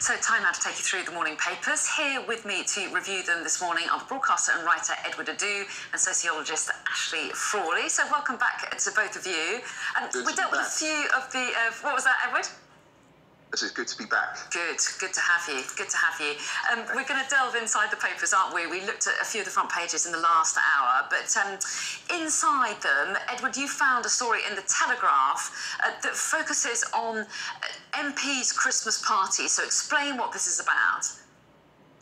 So time now to take you through the morning papers. Here with me to review them this morning are the broadcaster and writer Edward Adu and sociologist Ashley Frawley. So welcome back to both of you. We dealt with a few of the... what was that, Edward? It's good to be back. Good to have you. Good to have you. We're going to delve inside the papers, aren't we? We looked at a few of the front pages in the last hour, but inside them, Edward, you found a story in the Telegraph that focuses on MPs' Christmas party. So explain what this is about.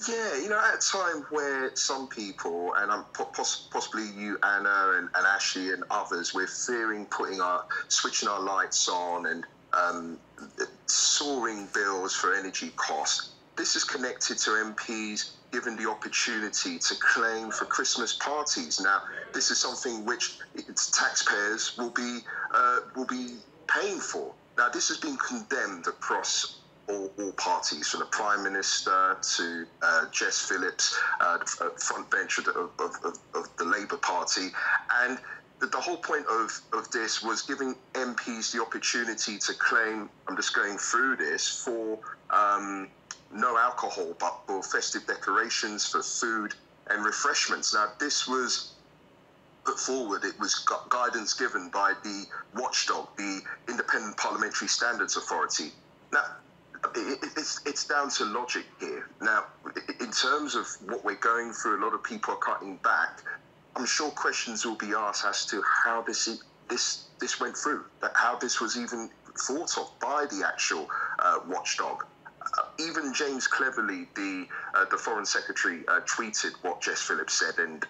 Yeah, you know, at a time where some people, and possibly you, Anna, and Ashley, and others, we're fearing switching our lights on and soaring bills for energy costs. This is connected to MPs given the opportunity to claim for Christmas parties. Now, this is something which taxpayers will be paying for. Now, this has been condemned across all parties, from the Prime Minister to Jess Phillips, the front bench of the Labour Party, and the whole point of this was giving MPs the opportunity to claim, I'm just going through this, for no alcohol, but for festive decorations, for food and refreshments. Now, this was put forward, it was guidance given by the watchdog, the Independent Parliamentary Standards Authority. Now, it's down to logic here. Now, in terms of what we're going through, a lot of people are cutting back. I'm sure questions will be asked as to how this went through, how this was even thought of by the actual watchdog. Even James Cleverly, the Foreign Secretary, tweeted what Jess Phillips said, and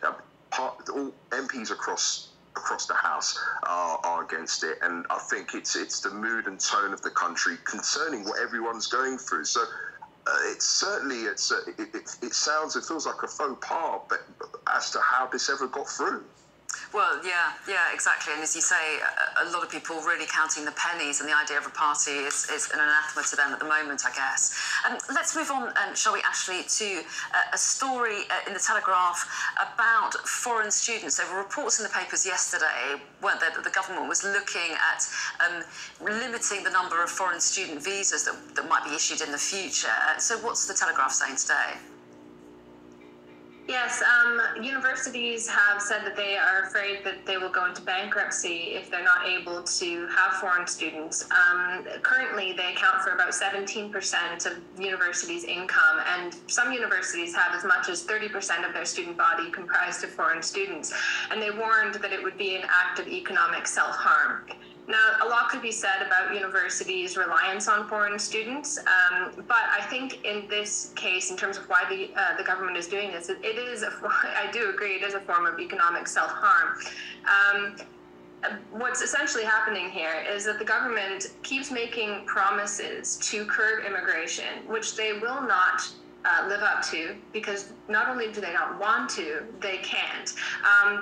all MPs across the House are against it. And I think it's the mood and tone of the country concerning what everyone's going through. So. It feels like a faux pas, but as to how this ever got through. Well, yeah, exactly. And as you say, a lot of people really counting the pennies, and the idea of a party is an anathema to them at the moment, I guess. Let's move on, shall we, Ashley, to a story in the Telegraph about foreign students. There were reports in the papers yesterday, weren't there, that the government was looking at limiting the number of foreign student visas that might be issued in the future. So what's the Telegraph saying today? Yes, universities have said that they are afraid that they will go into bankruptcy if they're not able to have foreign students. Currently, they account for about 17% of universities' income, and some universities have as much as 30% of their student body comprised of foreign students. And they warned that it would be an act of economic self-harm. Now, a lot could be said about universities' reliance on foreign students, but I think in this case, in terms of why the government is doing this, I do agree, it is a form of economic self-harm. What's essentially happening here is that the government keeps making promises to curb immigration, which they will not live up to, because not only do they not want to, they can't.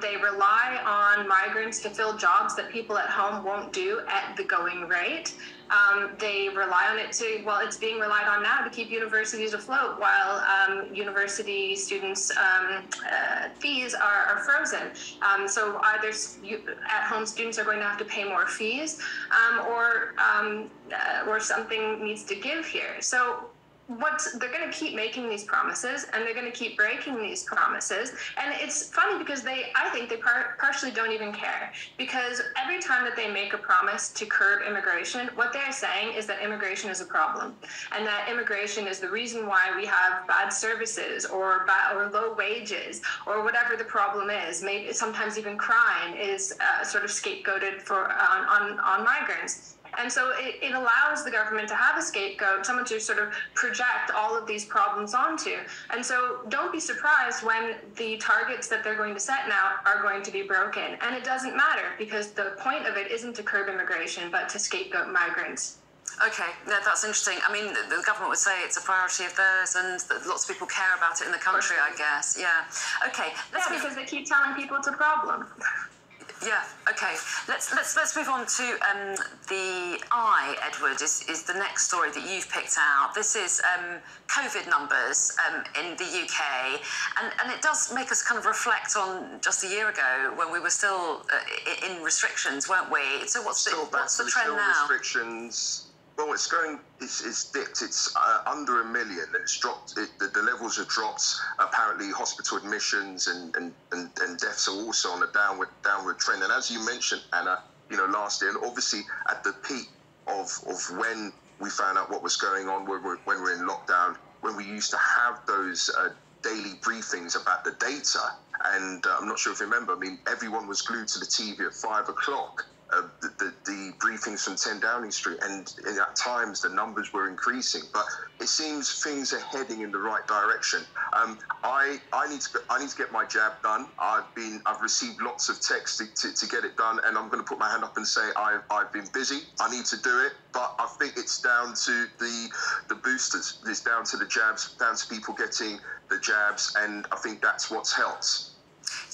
They rely on migrants to fill jobs that people at home won't do at the going rate. They rely on it it's being relied on now to keep universities afloat while university students' fees are frozen. So either at-home students are going to have to pay more fees, or something needs to give here. So they're going to keep making these promises, and they're going to keep breaking these promises. And it's funny because I think they partially don't even care, because every time that they make a promise to curb immigration, what they're saying is that immigration is a problem, and that immigration is the reason why we have bad services or low wages or whatever the problem is. Maybe sometimes even crime is sort of scapegoated on migrants. And so it allows the government to have a scapegoat, someone to sort of project all of these problems onto. And so don't be surprised when the targets that they're going to set now are going to be broken. And it doesn't matter, because the point of it isn't to curb immigration, but to scapegoat migrants. Okay, yeah, that's interesting. I mean, the government would say it's a priority of theirs, and that lots of people care about it in the country, I guess. Yeah. Okay. Because they keep telling people it's a problem. Yeah. Okay. Let's move on to the Eye, Edward. Is the next story that you've picked out. This is COVID numbers in the UK, and it does make us kind of reflect on just a year ago when we were still in restrictions, weren't we? So what's the trend now? Restrictions. Well, it's dipped. It's under 1 million, and it's dropped. The levels have dropped. Apparently, hospital admissions and deaths are also on a downward trend. And as you mentioned, Anna, last year, and obviously at the peak of when we found out what was going on, when we're in lockdown, when we used to have those daily briefings about the data, and I'm not sure if you remember. I mean, everyone was glued to the TV at 5 o'clock. The briefings from 10 Downing Street, and at times the numbers were increasing, but it seems things are heading in the right direction. I need to get my jab done. I've received lots of texts to get it done, and I'm going to put my hand up and say I've been busy. I need to do it, but I think it's down to the boosters. It's down to the jabs, down to people getting the jabs, and I think that's what's helped.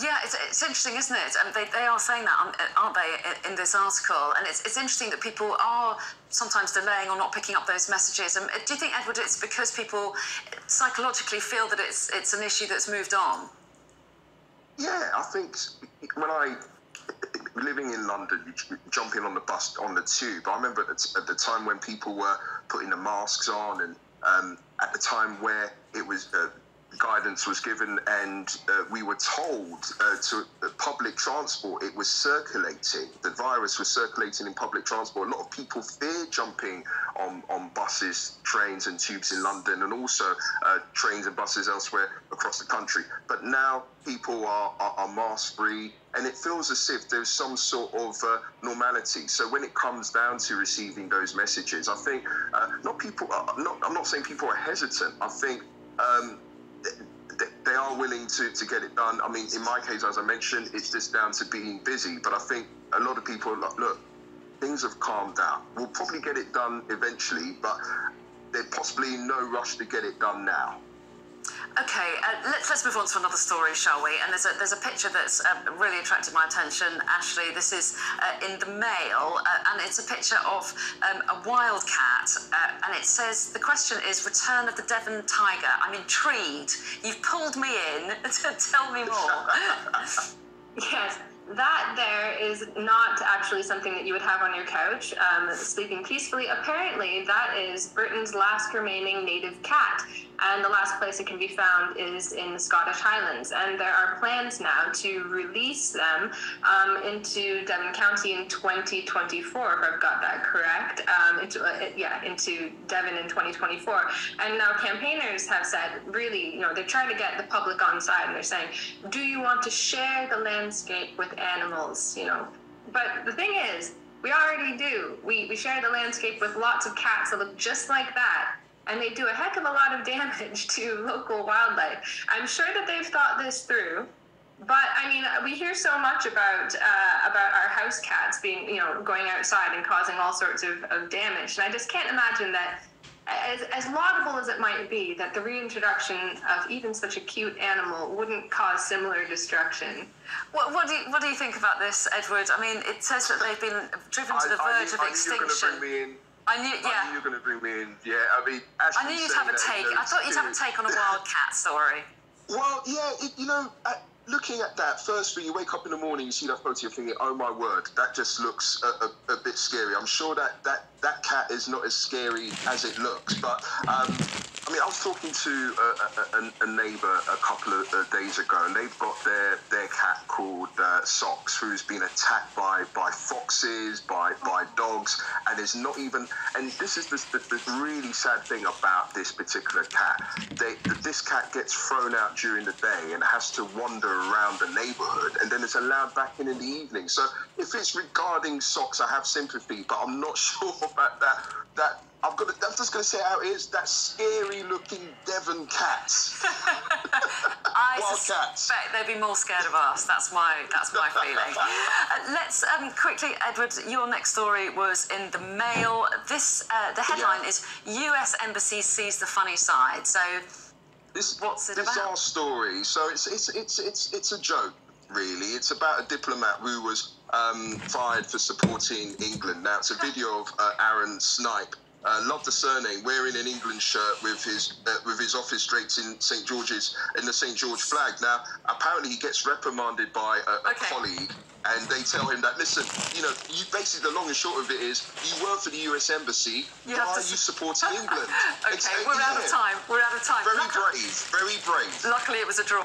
Yeah, it's interesting, isn't it? And they are saying that, aren't they, in this article? And it's interesting that people are sometimes delaying or not picking up those messages. And do you think, Edward, it's because people psychologically feel that it's an issue that's moved on? Yeah, I think living in London, you jump in on the bus, on the tube. I remember at the time when people were putting the masks on, and at the time where it was... guidance was given, and we were told to public transport, it was circulating. The virus was circulating in public transport. A lot of people feared jumping on buses, trains and tubes in London, and also trains and buses elsewhere across the country. But now people are mask-free, and it feels as if there's some sort of normality. So when it comes down to receiving those messages, I think I'm not saying people are hesitant. I think they are willing to get it done. I mean, in my case, as I mentioned, it's just down to being busy. But I think a lot of people are like, look, things have calmed down. We'll probably get it done eventually, but there's possibly no rush to get it done now. Okay, let's move on to another story, shall we? And there's a picture that's really attracted my attention, Ashley. This is in the Mail, and it's a picture of a wildcat, and it says, the question is, return of the Devon tiger. I'm intrigued. You've pulled me in to tell me more. Yes. That there is not actually something that you would have on your couch, sleeping peacefully. Apparently, that is Britain's last remaining native cat, and the last place it can be found is in the Scottish Highlands. And there are plans now to release them into Devon County in 2024, if I've got that correct. Into Devon in 2024. And now campaigners have said, really, they're trying to get the public on side, and they're saying, do you want to share the landscape with animals? But the thing is, we already do. We share the landscape with lots of cats that look just like that, and they do a heck of a lot of damage to local wildlife. I'm sure that they've thought this through, but I mean, we hear so much about our house cats being, going outside and causing all sorts of damage, and I just can't imagine that, as laudable as it might be, that the reintroduction of even such a cute animal wouldn't cause similar destruction. What do you think about this, Edward? I mean, it says that they've been driven to the verge of extinction. I knew you were going to bring me in. Yeah, I mean, Ashley, I knew you'd have a take. I thought you'd have a take on a wildcat story. Well, yeah, looking at that, first when you wake up in the morning, you see that photo, you're thinking, oh my word, that just looks a bit scary. I'm sure that cat is not as scary as it looks, but I mean, I was talking to a neighbour a couple of days ago, and they've got their cat called Socks, who's been attacked by foxes, by dogs, and is not even. And this is the really sad thing about this particular cat. This cat gets thrown out during the day and has to wander around the neighbourhood, and then it's allowed back in the evening. So if it's regarding Socks, I have sympathy, but I'm not sure about that. I'm just going to say how it is. That scary-looking Devon cats. I suspect they'd be more scared of us. That's my feeling. Let's quickly, Edward. Your next story was in the Mail. The headline is U.S. Embassy sees the funny side. So, what's it about? This is our story. So it's a joke, really. It's about a diplomat who was fired for supporting England. Now it's a video of Aaron Snipe love the surname, wearing an England shirt with his office draped in St. George's, in the St. George flag. Now, apparently he gets reprimanded by a colleague, and they tell him that, listen, you basically, the long and short of it is, you work for the US Embassy, why are you supporting England? Okay, we're out of time. We're out of time. Very brave, very brave. Luckily, it was a draw.